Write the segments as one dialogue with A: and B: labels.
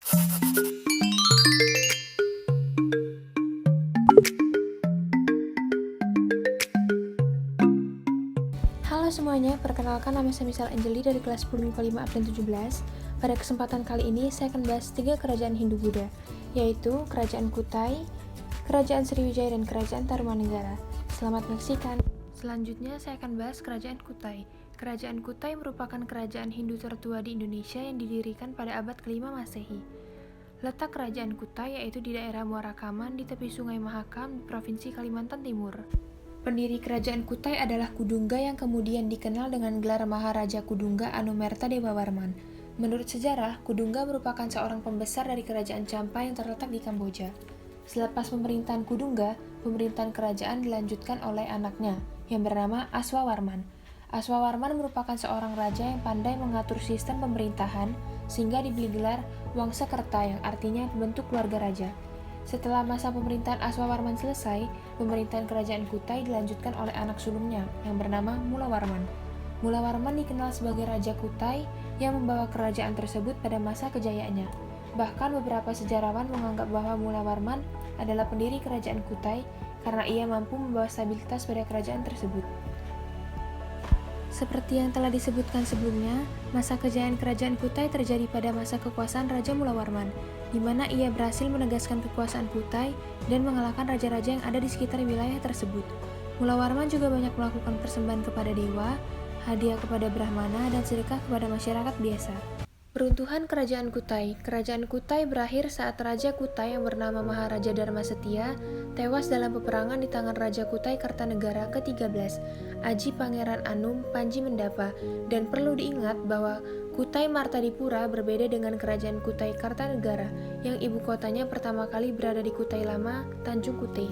A: Halo semuanya, perkenalkan nama saya Misal Anjeli dari kelas 10 MIPA 5 Absen 17. Pada kesempatan kali ini saya akan bahas 3 kerajaan Hindu-Buddha, yaitu Kerajaan Kutai, Kerajaan Sriwijaya, dan Kerajaan Tarumanegara. Selamat menyaksikan. Selanjutnya saya akan bahas Kerajaan Kutai. Kerajaan Kutai merupakan kerajaan Hindu tertua di Indonesia yang didirikan pada abad ke-5 Masehi. Letak Kerajaan Kutai yaitu di daerah Muara Kaman di tepi Sungai Mahakam di Provinsi Kalimantan Timur. Pendiri Kerajaan Kutai adalah Kudungga yang kemudian dikenal dengan gelar Maharaja Kudungga Anumerta Dewawarman. Menurut sejarah, Kudungga merupakan seorang pembesar dari Kerajaan Champa yang terletak di Kamboja. Selepas pemerintahan Kudungga, pemerintahan kerajaan dilanjutkan oleh anaknya yang bernama Aswawarman. Aswawarman merupakan seorang raja yang pandai mengatur sistem pemerintahan sehingga diberi gelar Wangsakerta yang artinya pembentuk keluarga raja. Setelah masa pemerintahan Aswawarman selesai, pemerintahan kerajaan Kutai dilanjutkan oleh anak sulungnya yang bernama Mulawarman. Mulawarman dikenal sebagai Raja Kutai yang membawa kerajaan tersebut pada masa kejayaannya. Bahkan beberapa sejarawan menganggap bahwa Mulawarman adalah pendiri kerajaan Kutai karena ia mampu membawa stabilitas pada kerajaan tersebut. Seperti yang telah disebutkan sebelumnya, masa kejayaan kerajaan Kutai terjadi pada masa kekuasaan Raja Mulawarman, di mana ia berhasil menegaskan kekuasaan Kutai dan mengalahkan raja-raja yang ada di sekitar wilayah tersebut. Mulawarman juga banyak melakukan persembahan kepada dewa, hadiah kepada Brahmana, dan sedekah kepada masyarakat biasa. Peruntuhan Kerajaan Kutai. Kerajaan Kutai berakhir saat Raja Kutai yang bernama Maharaja Dharmasetia tewas dalam peperangan di tangan Raja Kutai Kartanegara ke-13, Aji Pangeran Anum Panji Mendapa, dan perlu diingat bahwa Kutai Martadipura berbeda dengan Kerajaan Kutai Kartanegara yang ibu kotanya pertama kali berada di Kutai Lama, Tanjung Kute.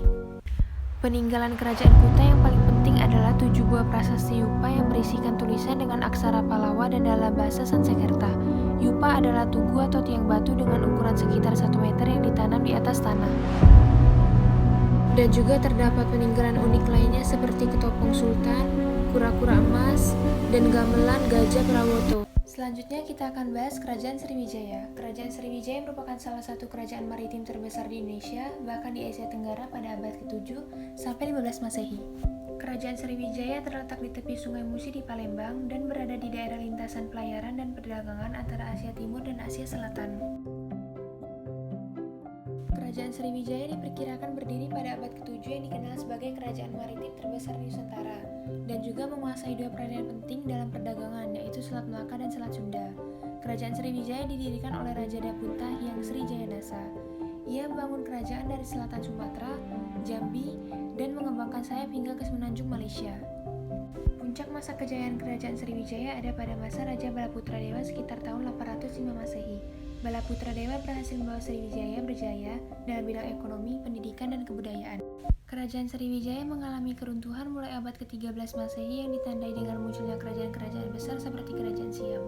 A: Peninggalan Kerajaan Kutai yang paling penting adalah 7 buah prasasti Yupa yang berisikan tulisan dengan aksara Palawa dan dalam bahasa Sanskerta. Yupa adalah tugu atau tiang batu dengan ukuran sekitar 1 meter yang ditanam di atas tanah. Dan juga terdapat peninggalan unik lainnya seperti ketopong sultan, kura-kura emas, dan gamelan gajah Prawoto. Selanjutnya kita akan bahas Kerajaan Sriwijaya. Kerajaan Sriwijaya merupakan salah satu kerajaan maritim terbesar di Indonesia, bahkan di Asia Tenggara pada abad ke-7 sampai 15 Masehi. Kerajaan Sriwijaya terletak di tepi Sungai Musi di Palembang dan berada di daerah lintasan pelayaran dan perdagangan antara Asia Timur dan Asia Selatan. Kerajaan Sriwijaya diperkirakan berdiri pada abad ke-7 yang dikenal sebagai kerajaan maritim terbesar di Nusantara dan juga menguasai 2 perairan penting dalam perdagangan, yaitu Selat Melaka dan Selat Sunda. Kerajaan Sriwijaya didirikan oleh Raja Dapunta Hyang Sri Jayanasa. Ia membangun kerajaan dari selatan Sumatera, Jambi, dan mengembangkan sayap hingga ke semenanjung Malaysia. Puncak masa kejayaan Kerajaan Sriwijaya ada pada masa Raja Balaputradewa sekitar tahun 805 Masehi. Balaputradewa berhasil membawa Sriwijaya berjaya dalam bidang ekonomi, pendidikan, dan kebudayaan. Kerajaan Sriwijaya mengalami keruntuhan mulai abad ke-13 Masehi yang ditandai dengan munculnya kerajaan-kerajaan besar seperti Kerajaan Siam.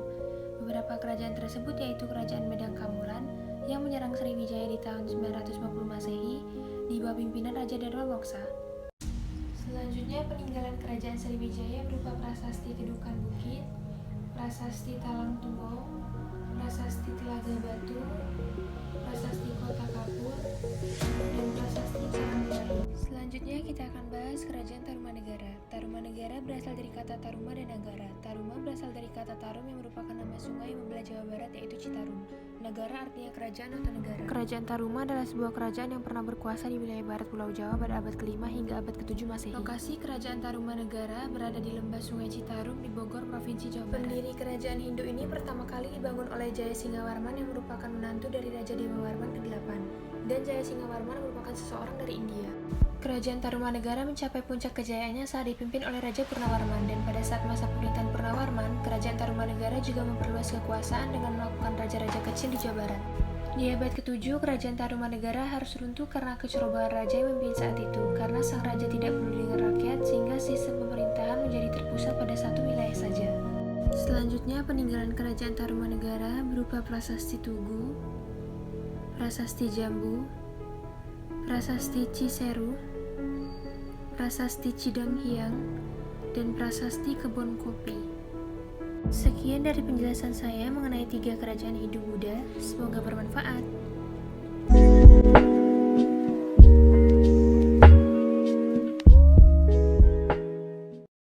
A: Beberapa kerajaan tersebut yaitu Kerajaan Medang Kamulan yang menyerang Sriwijaya di tahun 950 Masehi di bawah pimpinan Raja Dharma Moksa. Selanjutnya peninggalan Kerajaan Sriwijaya berupa prasasti Kedukan Bukit, prasasti Talang Tumong, prasasti Telaga Batu, prasasti Kota Kapur, dan prasasti Carangderai. Selanjutnya kita akan bahas Kerajaan Tarumanegara. Tarumanegara berasal dari kata Taruma dan Nagara. Taruma berasal dari kata Tarum yang merupakan nama sungai yang membelah Jawa Barat yaitu Citarum. Nagara artinya kerajaan atau negara. Kerajaan Taruma adalah sebuah kerajaan yang pernah berkuasa di wilayah barat Pulau Jawa pada abad ke-5 hingga abad ke-7 Masehi. Lokasi Kerajaan Tarumanegara berada di lembah Sungai Citarum di Bogor, Provinsi Jawa Barat. Pendiri kerajaan Hindu ini pertama kali dibangun oleh Jayasingawarman yang merupakan menantu dari Raja Dewawarman ke-8, dan Jayasingawarman merupakan seseorang dari India. Kerajaan Tarumanegara mencapai puncak kejayaannya saat dipimpin oleh Raja Purnawarman, dan pada saat masa pemerintahan Purnawarman, Kerajaan Tarumanegara juga memperluas kekuasaan dengan melakukan raja-raja kecil di Jawa Barat. Di abad ke-7, Kerajaan Tarumanegara harus runtuh karena kecerobohan raja yang memimpin saat itu, karena sang raja tidak peduli dengan rakyat sehingga sistem pemerintahan menjadi terpusat pada satu wilayah saja. Selanjutnya, peninggalan Kerajaan Tarumanegara berupa prasasti Tugu, prasasti Jambu, prasasti Ciseru, prasasti Cidanghyang, dan prasasti Kebon Kopi. Sekian dari penjelasan saya mengenai 3 kerajaan Hindu Buddha. Semoga bermanfaat.